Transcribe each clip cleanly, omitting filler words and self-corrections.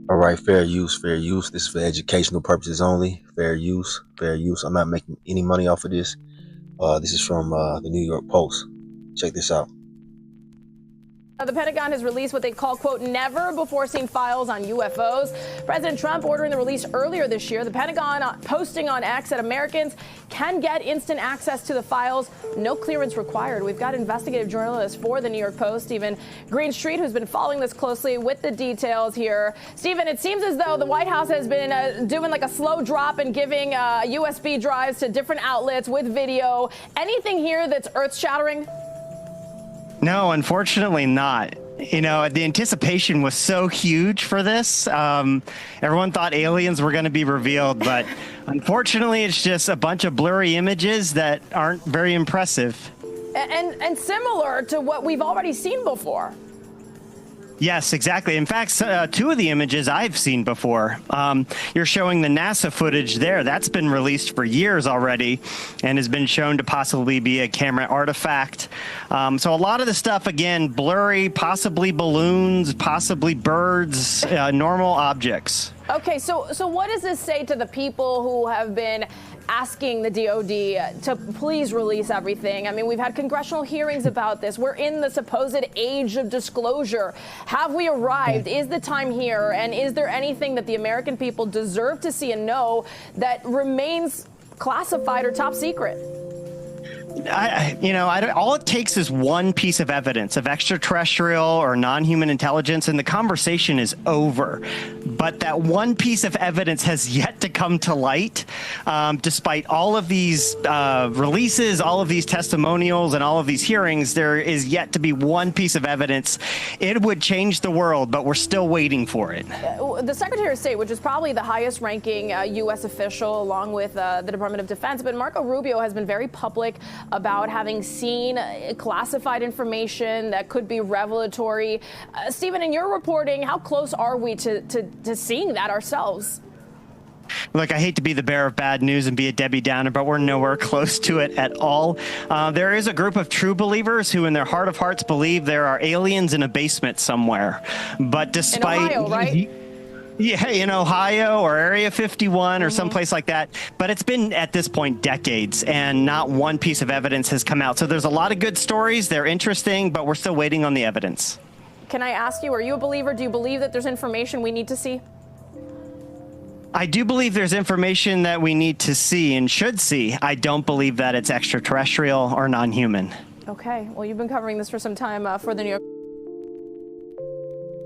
All right, fair use, fair use. This is for educational purposes only. Fair use, fair use. I'm not making any money off of this. This is from the New York Post. Check this out. The Pentagon has released what they call, quote, never before seen files on UFOs. President Trump ordering the release earlier this year. The Pentagon posting on X that Americans can get instant access to the files. No clearance required. We've got investigative journalist for the New York Post, Stephen Greenstreet, who's been following this closely with the details here. Stephen, it seems as though the White House has been doing like a slow drop and giving USB drives to different outlets with video. Anything here that's earth-shattering? No, unfortunately not. You know, the anticipation was so huge for this. Everyone thought aliens were going to be revealed, but unfortunately, it's just a bunch of blurry images that aren't very impressive. And similar to what we've already seen before. Yes, exactly. In fact, two of the images I've seen before. You're showing the NASA footage there. That's been released for years already and has been shown to possibly be a camera artifact. So a lot of the stuff, again, blurry, possibly balloons, possibly birds, normal objects. Okay, so what does this say to the people who have been asking the DOD to please release everything? I mean, we've had congressional hearings about this. We're in the supposed age of disclosure. Have we arrived? Is the time here? And is there anything that the American people deserve to see and know that remains classified or top secret? All it takes is one piece of evidence of extraterrestrial or non-human intelligence, and the conversation is over. But that one piece of evidence has yet to come to light, despite all of these releases, all of these testimonials, and all of these hearings. There is yet to be one piece of evidence. It would change the world, but we're still waiting for it. The Secretary of State, which is probably the highest-ranking U.S. official, along with the Department of Defense, but Marco Rubio has been very public about having seen classified information that could be revelatory. Stephen, in your reporting, how close are we to seeing that ourselves? Look, I hate to be the bearer of bad news and be a Debbie Downer, but we're nowhere close to it at all. There is a group of true believers who, in their heart of hearts, believe there are aliens in a basement somewhere. But despite... In Ohio, right? Yeah, in Ohio or Area 51 or someplace like that. But it's been, at this point, decades, and not one piece of evidence has come out. So there's a lot of good stories. They're interesting, but we're still waiting on the evidence. Can I ask you, are you a believer? Do you believe that there's information we need to see? I do believe there's information that we need to see and should see. I don't believe that it's extraterrestrial or non-human. Okay. Well, you've been covering this for some time for the New York.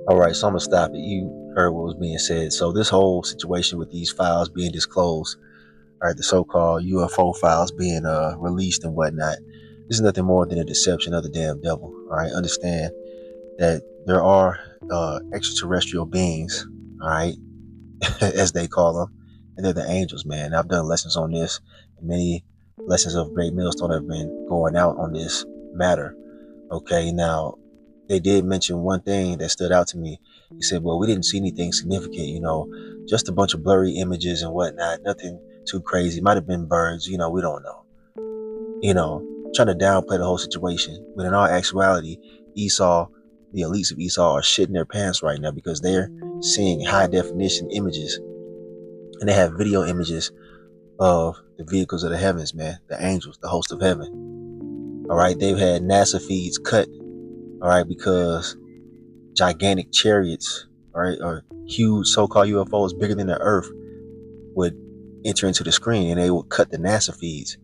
All right, so I'm gonna stop it. You heard what was being said. So this whole situation with these files being disclosed, all right, the so-called UFO files being released and whatnot, this is nothing more than a deception of the damn devil. All right, understand that there are extraterrestrial beings, all right, as they call them, and they're the angels, man. I've done lessons on this, and many lessons of Great Millstone have been going out on this matter. Okay, now they did mention one thing that stood out to me. He said, well, we didn't see anything significant, just a bunch of blurry images and whatnot, nothing too crazy. Might have been birds, we don't know. Trying to downplay the whole situation. When in all actuality, Esau, the elites of Esau are shitting their pants right now because they're seeing high definition images. And they have video images of the vehicles of the heavens, man, the angels, the host of heaven. All right, they've had NASA feeds cut. All right, because gigantic chariots, all right, or huge so-called UFOs bigger than the Earth would enter into the screen, and they would cut the NASA feeds.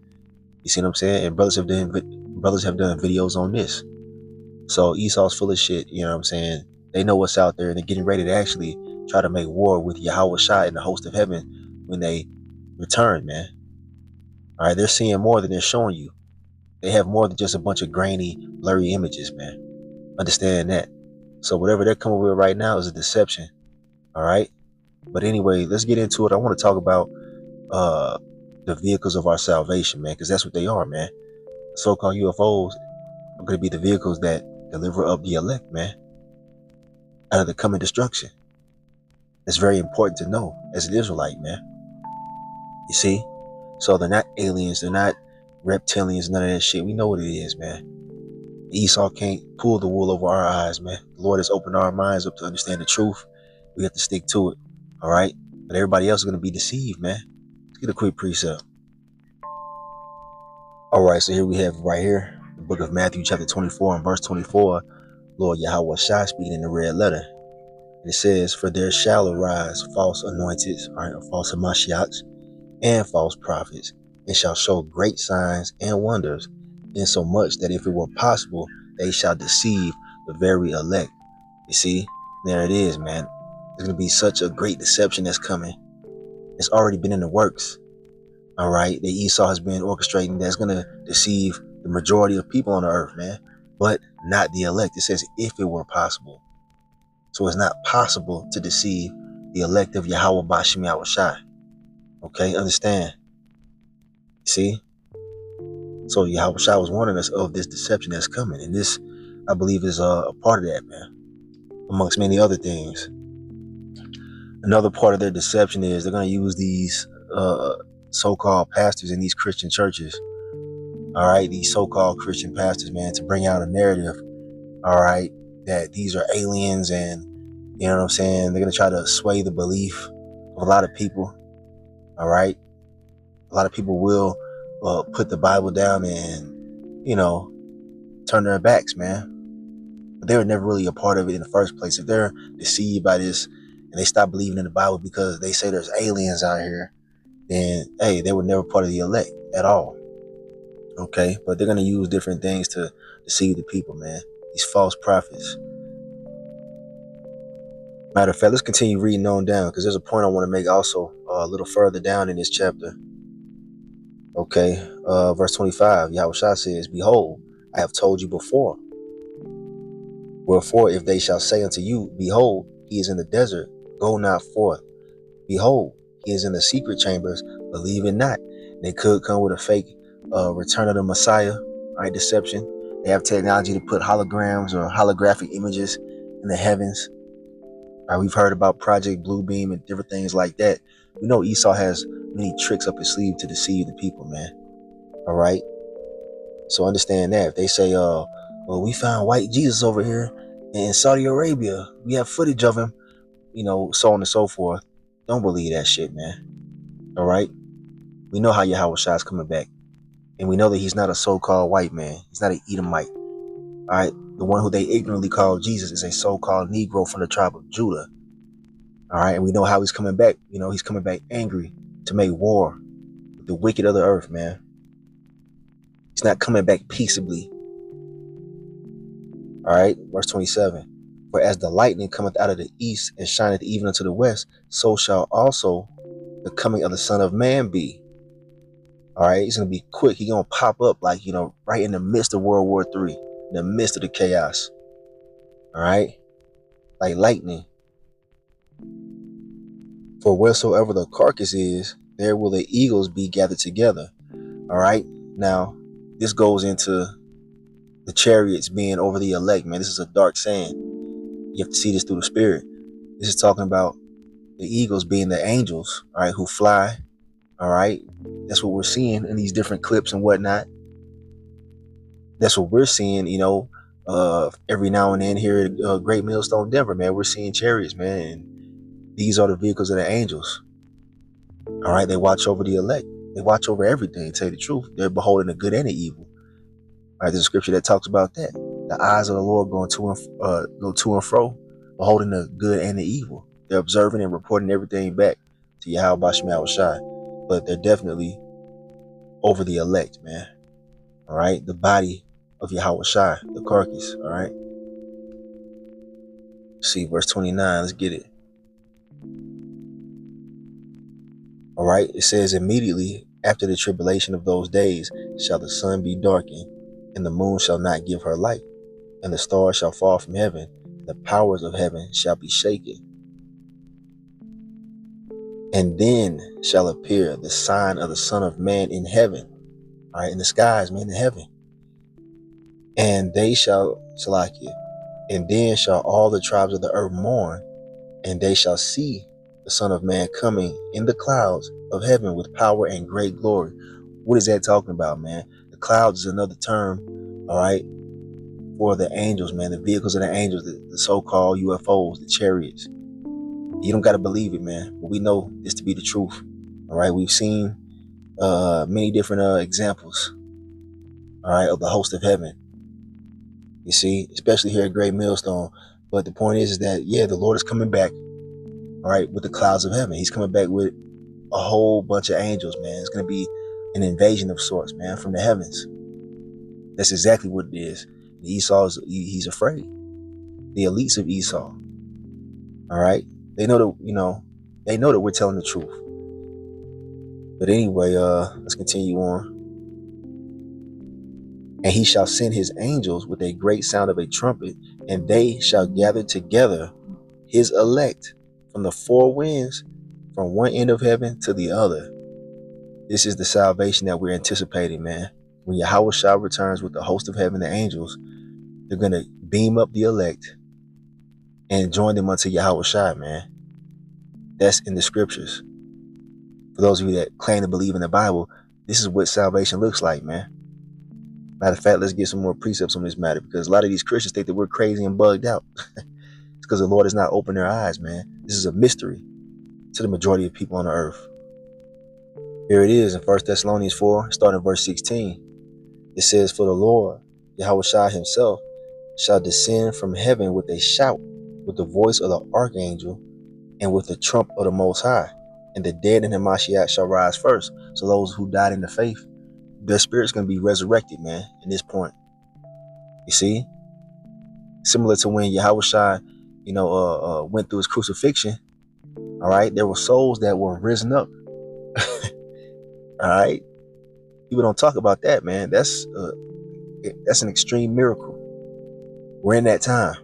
You see what I'm saying? And brothers have done videos on this. So Esau's full of shit. You know what I'm saying? They know what's out there, and they're getting ready to actually try to make war with Yahweh Shai and the host of heaven when they return, man. All right, they're seeing more than they're showing you. They have more than just a bunch of grainy, blurry images, man. Understand that. So whatever they're coming with right now is a deception. All right. But anyway, let's get into it. I want to talk about the vehicles of our salvation, man, because that's what they are, man. So-called UFOs are going to be the vehicles that deliver up the elect, man, out of the coming destruction. It's very important to know as an Israelite, man. You see? So they're not aliens. They're not reptilians. None of that shit. We know what it is, man. Esau can't pull the wool over our eyes, man. The Lord has opened our minds up to understand the truth. We have to stick to it. All right. But everybody else is going to be deceived, man. Let's get a quick precept. All right. So here we have right here, the book of Matthew, chapter 24 and verse 24. Lord Yahweh Shai speaking in the red letter. And it says, for there shall arise false anointed, all right, false Hamashiachs, and false prophets, and shall show great signs and wonders, insomuch that if it were possible, they shall deceive the very elect. You see, there it is, man. There's going to be such a great deception that's coming. It's already been in the works. All right. The Esau has been orchestrating that's going to deceive the majority of people on the earth, man, but not the elect. It says if it were possible. So it's not possible to deceive the elect of Yahweh Bashim Yahushai. Okay, understand. See? So Yahweh Shai was warning us of this deception that's coming. And this, I believe, is a part of that, man. Amongst many other things. Another part of their deception is they're going to use these so-called pastors in these Christian churches. All right, these so-called Christian pastors, man, to bring out a narrative. All right, that these are aliens, and you know what I'm saying, they're going to try to sway the belief of a lot of people. All right, a lot of people will put the Bible down and, you know, turn their backs, man. But they were never really a part of it in the first place. If they're deceived by this and they stop believing in the Bible because they say there's aliens out here, then hey, they were never part of the elect at all. Okay, but they're going to use different things to deceive the people, man. These false prophets. Matter of fact, let's continue reading on down, because there's a point I want to make also a little further down in this chapter. Okay, verse 25, Yahushua says, behold, I have told you before. Wherefore, if they shall say unto you, behold, he is in the desert, go not forth. Behold, he is in the secret chambers, believe it not. They could come with a fake return of the Messiah, right? Deception. They have technology to put holograms or holographic images in the heavens. Right, we've heard about Project Bluebeam and different things like that. We know Esau has many tricks up his sleeve to deceive the people, man. All right. So understand that. If they say, well, we found white Jesus over here in Saudi Arabia, we have footage of him, you know, so on and so forth. Don't believe that shit, man. All right. We know how Yahweh Shai is coming back. And we know that he's not a so-called white man. He's not an Edomite. All right. The one who they ignorantly call Jesus is a so-called Negro from the tribe of Judah. All right. And we know how he's coming back. You know, he's coming back angry to make war with the wicked of the earth, man. He's not coming back peaceably. All right. Verse 27. For as the lightning cometh out of the east and shineth even unto the west, so shall also the coming of the Son of Man be. All right. He's going to be quick. He's going to pop up like, you know, right in the midst of World War III. In the midst of the chaos. All right. Like lightning. For wheresoever the carcass is, there will the eagles be gathered together. All right. Now, this goes into the chariots being over the elect, man. This is a dark saying. You have to see this through the spirit. This is talking about the eagles being the angels, all right, who fly. All right. That's what we're seeing in these different clips and whatnot. That's what we're seeing, you know, every now and then here at Great Millstone, Denver, man. We're seeing chariots, man. And these are the vehicles of the angels. All right. They watch over the elect. They watch over everything, to tell you the truth. They're beholding the good and the evil. All right. There's a scripture that talks about that. The eyes of the Lord go to and fro, beholding the good and the evil. They're observing and reporting everything back to Yahweh Bashim Yahushai. But they're definitely over the elect, man. All right. The body of Yahweh Shai, the carcass. All right. See verse 29. Let's get it. All right. It says, immediately after the tribulation of those days shall the sun be darkened, and the moon shall not give her light, and the stars shall fall from heaven, and the powers of heaven shall be shaken. And then shall appear the sign of the Son of Man in heaven. All right, in the skies, man, in heaven. And they shall, Salakia, and then shall all the tribes of the earth mourn, and they shall see the Son of Man coming in the clouds of heaven with power and great glory. What is that talking about, man? The clouds is another term, all right, for the angels, man, the vehicles of the angels, the so-called UFOs, the chariots. You don't got to believe it, man, but we know this to be the truth. All right, we've seen many different examples, all right, of the host of heaven. You see, especially here at Great Millstone. But the point is that, yeah, the Lord is coming back, all right, with the clouds of heaven. He's coming back with a whole bunch of angels, man. It's going to be an invasion of sorts, man, from the heavens. That's exactly what it is. He's afraid. The elites of Esau, all right, they know that we're telling the truth. But anyway, let's continue on. And he shall send his angels with a great sound of a trumpet, and they shall gather together his elect from the four winds, from one end of heaven to the other. This is the salvation that we're anticipating, man. When Yahushua returns with the host of heaven, the angels, they're going to beam up the elect and join them unto Yahushua, man. That's in the scriptures. For those of you that claim to believe in the Bible, this is what salvation looks like, man. Matter of fact, let's get some more precepts on this matter, because a lot of these Christians think that we're crazy and bugged out. It's because the Lord has not opened their eyes, man. This is a mystery to the majority of people on the earth. Here it is in 1 Thessalonians 4, starting in verse 16. It says, for the Lord, Yahushua himself, shall descend from heaven with a shout, with the voice of the archangel, and with the trump of the Most High. And the dead in the Mashiach shall rise first. So those who died in the faith, their spirit's going to be resurrected, man, in this point. You see? Similar to when Yahushua, went through his crucifixion, all right? There were souls that were risen up. All right? People don't talk about that, man. That's an extreme miracle. We're in that time.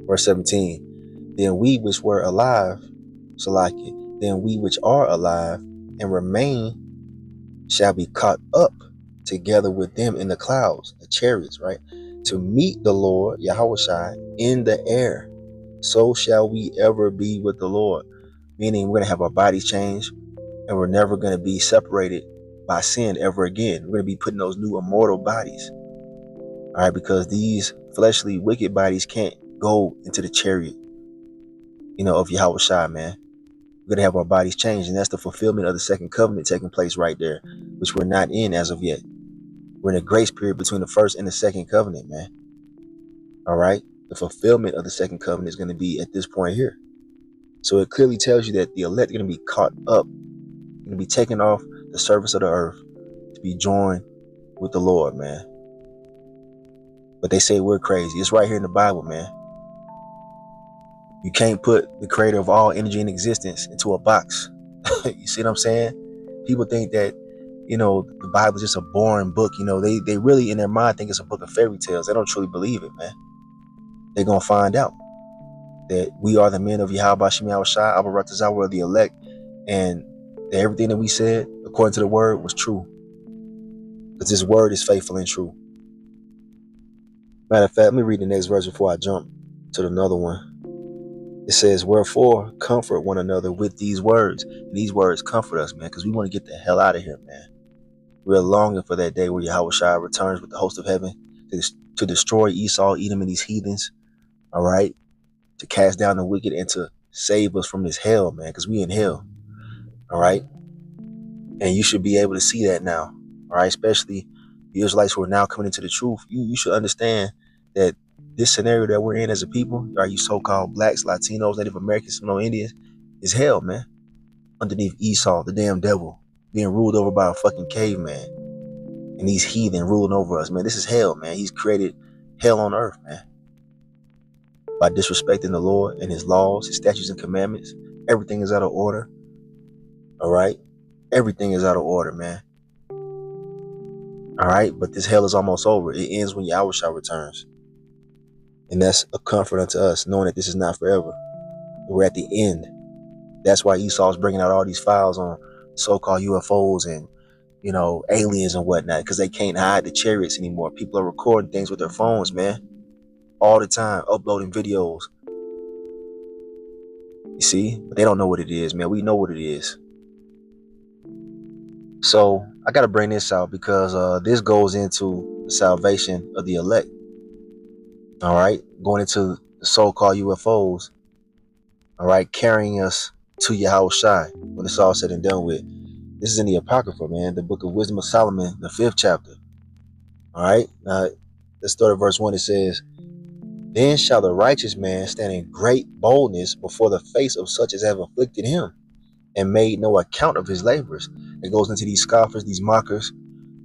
Verse 17. Then we which were alive, Salaki, then we which are alive and remain shall be caught up together with them in the clouds, the chariots, right? To meet the Lord, Yahushua, in the air. So shall we ever be with the Lord. Meaning we're going to have our bodies changed, and we're never going to be separated by sin ever again. We're going to be putting those new immortal bodies. All right, because these fleshly wicked bodies can't go into the chariot, of Yahushua, man. We're going to have our bodies changed, and that's the fulfillment of the second covenant taking place right there, which we're not in as of yet. We're in a grace period between the first and the second covenant, man. All right, the fulfillment of the second covenant is going to be at this point here. So it clearly tells you that the elect are going to be caught up, going to be taken off the surface of the earth to be joined with the Lord, man. But they say we're crazy. It's right here in the Bible, man. You can't put the creator of all energy and existence into a box. You see what I'm saying? People think that, the Bible is just a boring book. They really in their mind think it's a book of fairy tales. They don't truly believe it, man. They're going to find out that we are the men of Yahweh Shem Yahushua, Abba Ratazah, we're the elect, and that everything that we said, according to the word, was true. Because this word is faithful and true. Matter of fact, let me read the next verse before I jump to another one. It says, wherefore, comfort one another with these words. And these words comfort us, man, because we want to get the hell out of here, man. We're longing for that day where Yahushua returns with the host of heaven to destroy Esau, Edom, and these heathens, all right? To cast down the wicked and to save us from this hell, man, because we in hell, all right? And you should be able to see that now, all right? Especially the Israelites who are now coming into the truth. You should understand that this scenario that we're in as a people, are you so-called blacks, Latinos, Native Americans, Seminole Indians, is hell, man. Underneath Esau, the damn devil, being ruled over by a fucking caveman. And these heathen ruling over us, man. This is hell, man. He's created hell on earth, man. By disrespecting the Lord and his laws, his statutes and commandments. Everything is out of order. All right? Everything is out of order, man. All right? But this hell is almost over. It ends when Yahushua returns. And that's a comfort unto us, knowing that this is not forever. We're at the end. That's why Esau's bringing out all these files on so-called UFOs and, aliens and whatnot, because they can't hide the chariots anymore. People are recording things with their phones, man, all the time, uploading videos. You see? But they don't know what it is, man. We know what it is. So I got to bring this out because this goes into the salvation of the elect. All right, going into the so-called UFOs. All right, carrying us to Yahweh Shai when it's all said and done with. This is in the Apocrypha, man, the Book of Wisdom of Solomon, the 5th chapter. All right, let's start at verse 1. It says, "Then shall the righteous man stand in great boldness before the face of such as have afflicted him, and made no account of his labors." It goes into these scoffers, these mockers.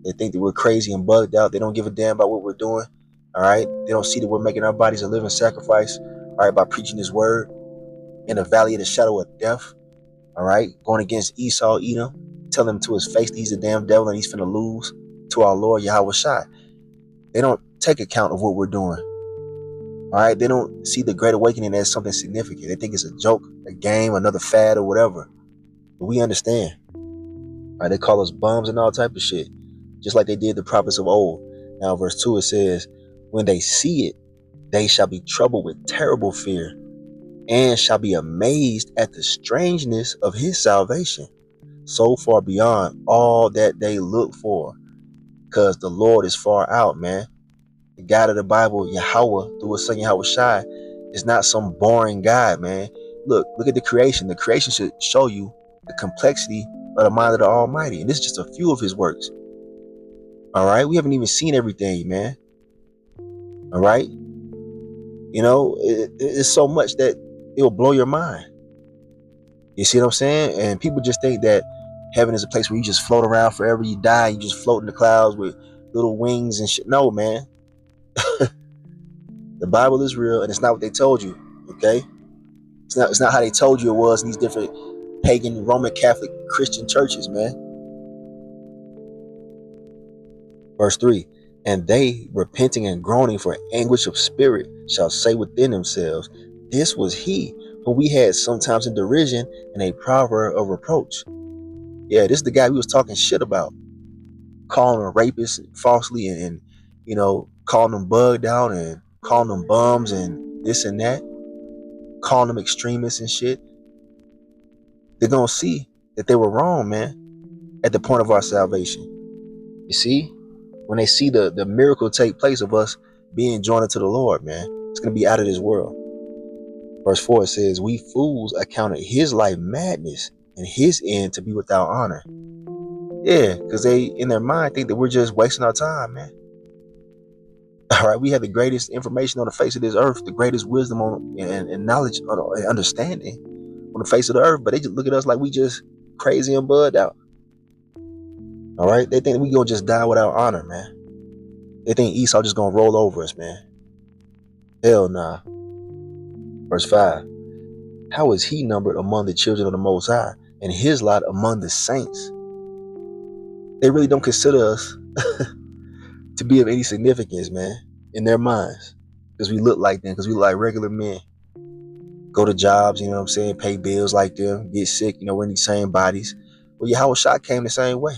They think that we're crazy and bugged out. They don't give a damn about what we're doing. All right. They don't see that we're making our bodies a living sacrifice. All right. By preaching his word in the valley of the shadow of death. All right. Going against Esau, Edom, telling him to his face, he's a damn devil and he's finna lose to our Lord Yahweh Shai. They don't take account of what we're doing. All right. They don't see the Great Awakening as something significant. They think it's a joke, a game, another fad or whatever. But we understand. All right. They call us bums and all type of shit, just like they did the prophets of old. Now, verse 2, it says, "When they see it, they shall be troubled with terrible fear, and shall be amazed at the strangeness of his salvation, so far beyond all that they look for." Because the Lord is far out, man. The God of the Bible, Yahweh, through his son Yahweh Shai, is not some boring God, man. Look at the creation. The creation should show you the complexity of the mind of the Almighty. And this is just a few of his works. All right, we haven't even seen everything, man. All right, you know, it's so much that it will blow your mind. You see what I'm saying? And people just think that heaven is a place where you just float around forever. You die, you just float in the clouds with little wings and shit. No, man. The Bible is real, and it's not what they told you. Okay, it's not how they told you it was in these different pagan, Roman Catholic, Christian churches, man. Verse 3, "And they, repenting and groaning for anguish of spirit, shall say within themselves, This was he whom we had sometimes in derision and a proverb of reproach." Yeah, this is the guy we was talking shit about, calling them rapists falsely, and you know, calling them bugged out and calling them bums and this and that, calling them extremists and shit. They're gonna see that they were wrong, man, at the point of our salvation. You see? When they see the miracle take place of us being joined unto the Lord, man, it's going to be out of this world. Verse 4, it says, "We fools accounted his life madness and his end to be without honor." Yeah, because they, in their mind, think that we're just wasting our time, man. All right, we have the greatest information on the face of this earth, the greatest wisdom and knowledge and understanding on the face of the earth, but they just look at us like we just crazy and bugged out. All right, they think we gonna just die without honor, man. They think Esau just gonna roll over us, man. Hell nah. Verse 5, "How is he numbered among the children of the Most High, and his lot among the saints?" They really don't consider us to be of any significance, man, in their minds, because we look like them, because we look like regular men. Go to jobs, you know what I'm saying, pay bills like them, get sick, you know, we're in these same bodies. Well, Yahweh Shai came the same way.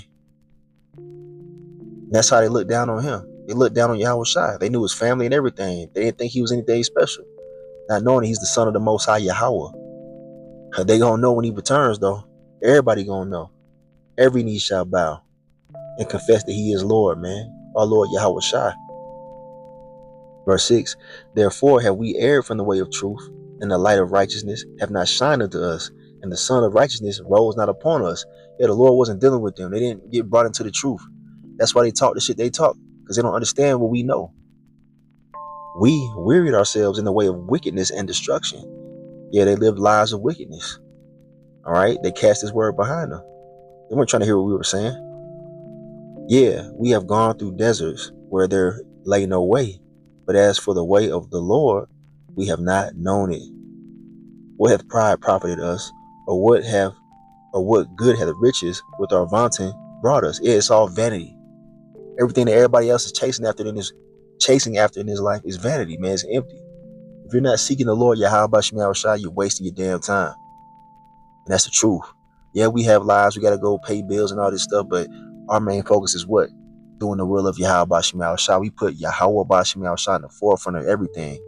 That's how they looked down on him. They looked down on Yahweh Shai. They knew his family and everything. They didn't think he was anything special, not knowing he's the son of the Most High Yahweh. They gonna know when he returns, though. Everybody gonna know. Every knee shall bow and confess that he is Lord, man. Our Lord Yahweh Shai. Verse 6, "Therefore have we erred from the way of truth, and the light of righteousness have not shined unto us, and the sun of righteousness rose not upon us." Yeah, the Lord wasn't dealing with them. They didn't get brought into the truth. That's why they talk the shit they talk, because they don't understand what we know. We wearied ourselves in the way of wickedness and destruction. Yeah, they lived lives of wickedness. All right, they cast his word behind them. They weren't trying to hear what we were saying. Yeah, we have gone through deserts where there lay no way, but as for the way of the Lord, we have not known it. What hath pride profited us, or what good hath riches with our vaunting brought us? Yeah, it's all vanity. Everything that everybody else is chasing after in this life is vanity, man. It's empty. If you're not seeking the Lord Yahweh Bashim Shai, you're wasting your damn time. And that's the truth. Yeah, we have lives, we gotta go pay bills and all this stuff, but our main focus is what? Doing the will of Yahweh Bashim Shai. We put Yahweh Bashim Shai in the forefront of everything.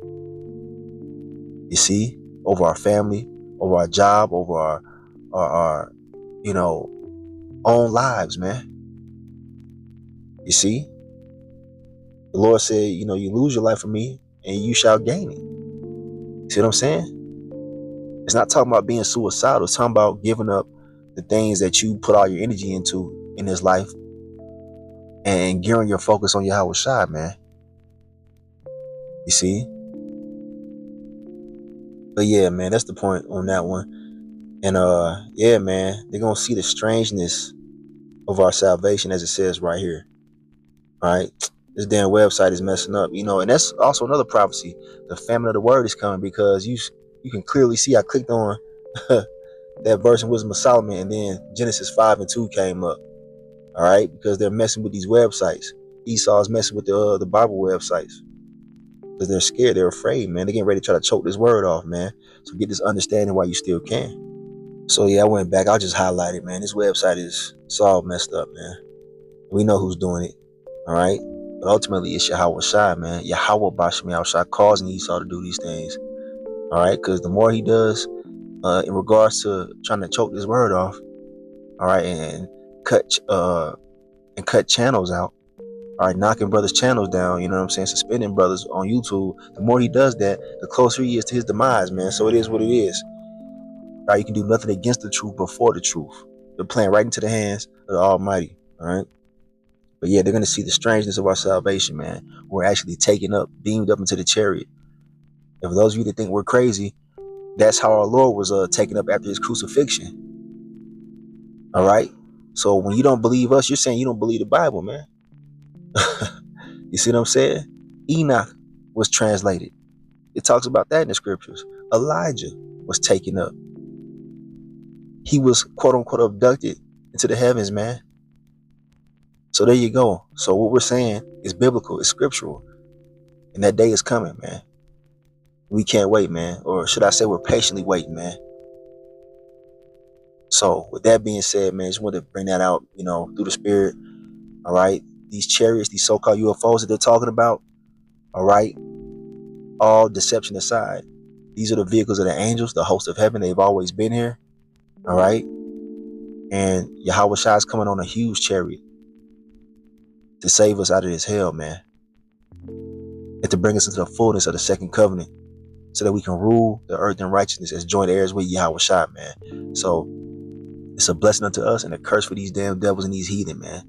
You see, over our family, over our job, over our you know, own lives, man. You see? The Lord said, you know, you lose your life for me and you shall gain it. See what I'm saying? It's not talking about being suicidal. It's talking about giving up the things that you put all your energy into in this life and gearing your focus on Yahweh Shai, man. You see? But yeah, man, that's the point on that one. And yeah, man, they're gonna see the strangeness of our salvation, as it says right here. All right, this damn website is messing up, you know, and that's also another prophecy. The famine of the word is coming, because you can clearly see I clicked on that verse in Wisdom of Solomon, and then Genesis 5:2 came up. All right, because they're messing with these websites. Esau's messing with the Bible websites because they're scared, they're afraid, man. They're getting ready to try to choke this word off, man. So get this understanding while you still can. So yeah, I went back. I'll just highlight it, man. This website it's all messed up, man. We know who's doing it. All right. But ultimately, it's Yahweh Shai, man. Yahweh Basham Shai causing Esau to do these things. All right. Because the more he does in regards to trying to choke this word off, all right, and cut channels out, all right, knocking brothers' channels down, you know what I'm saying, suspending brothers on YouTube, the more he does that, the closer he is to his demise, man. So it is what it is. All right, you can do nothing against the truth but for the truth. They're playing right into the hands of the Almighty, all right? But yeah, they're going to see the strangeness of our salvation, man. We're actually beamed up into the chariot. And for those of you that think we're crazy, that's how our Lord was taken up after his crucifixion. All right? So when you don't believe us, you're saying you don't believe the Bible, man. You see what I'm saying? Enoch was translated. It talks about that in the scriptures. Elijah was taken up. He was, quote unquote, abducted into the heavens, man. So there you go. So what we're saying is biblical, it's scriptural. And that day is coming, man. We can't wait, man. Or should I say we're patiently waiting, man. So with that being said, man, just wanted to bring that out, you know, through the spirit. All right. These chariots, these so-called UFOs that they're talking about, all right, all deception aside, these are the vehicles of the angels, the host of heaven. They've always been here. All right. And Yahweh Shai is coming on a huge chariot to save us out of this hell, man. And to bring us into the fullness of the second covenant so that we can rule the earth in righteousness as joint heirs with Yahweh Shai, man. So it's a blessing unto us and a curse for these damn devils and these heathen, man.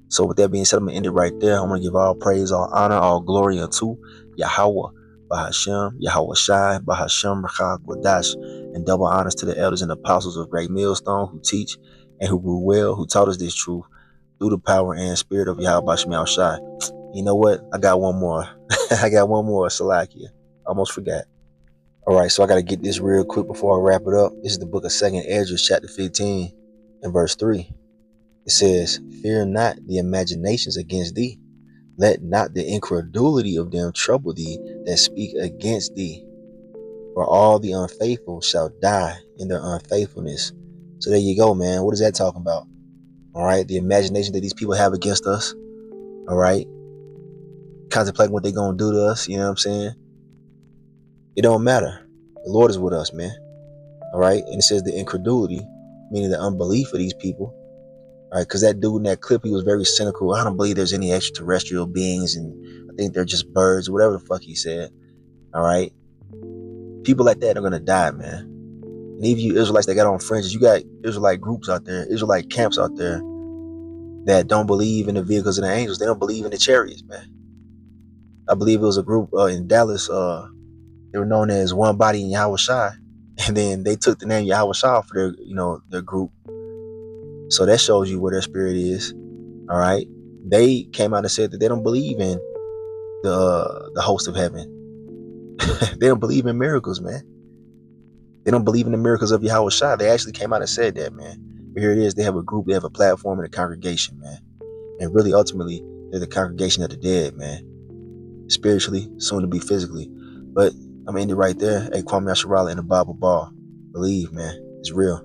So with that being said, I'm going to end it right there. I'm going to give all praise, all honor, all glory unto Yahweh, Bahashem, Yahweh Shai, Bahashem, Rachah, Gwadash, and double honors to the elders and apostles of Great Millstone who teach and who rule well, who taught us this truth through the power and spirit of Yahweh Shai Shai. You know what? I got one more. I got one more, Salakia. Almost forgot. All right, so I got to get this real quick before I wrap it up. This is the book of 2nd Ezra, chapter 15, and verse 3. It says, "Fear not the imaginations against thee. Let not the incredulity of them trouble thee that speak against thee. For all the unfaithful shall die in their unfaithfulness." So there you go, man. What is that talking about? All right, the imagination that these people have against us. All right, contemplating what they're going to do to us. You know what I'm saying? It don't matter. The Lord is with us, man. All right, and it says the incredulity, meaning the unbelief of these people. All right, because that dude in that clip, he was very cynical. I don't believe there's any extraterrestrial beings, and I think they're just birds, or whatever the fuck he said. All right, people like that are gonna die, man. And even you Israelites that got on fringes, you got Israelite groups out there, Israelite camps out there that don't believe in the vehicles of the angels. They don't believe in the chariots, man. I believe it was a group in Dallas. They were known as One Body in Yahweh Shai, and then they took the name Yahweh Shai for their, their group. So that shows you where their spirit is. All right. They came out and said that they don't believe in the host of heaven. They don't believe in miracles, man. They don't believe in the miracles of Yahweh Shai. They actually came out and said that, man. But here it is. They have a group. They have a platform and a congregation, man. And really, ultimately, they're the congregation of the dead, man. Spiritually, soon to be physically. But I'm ending right there. Hey, Kwame Asharala in the Bible Ball. Believe, man. It's real.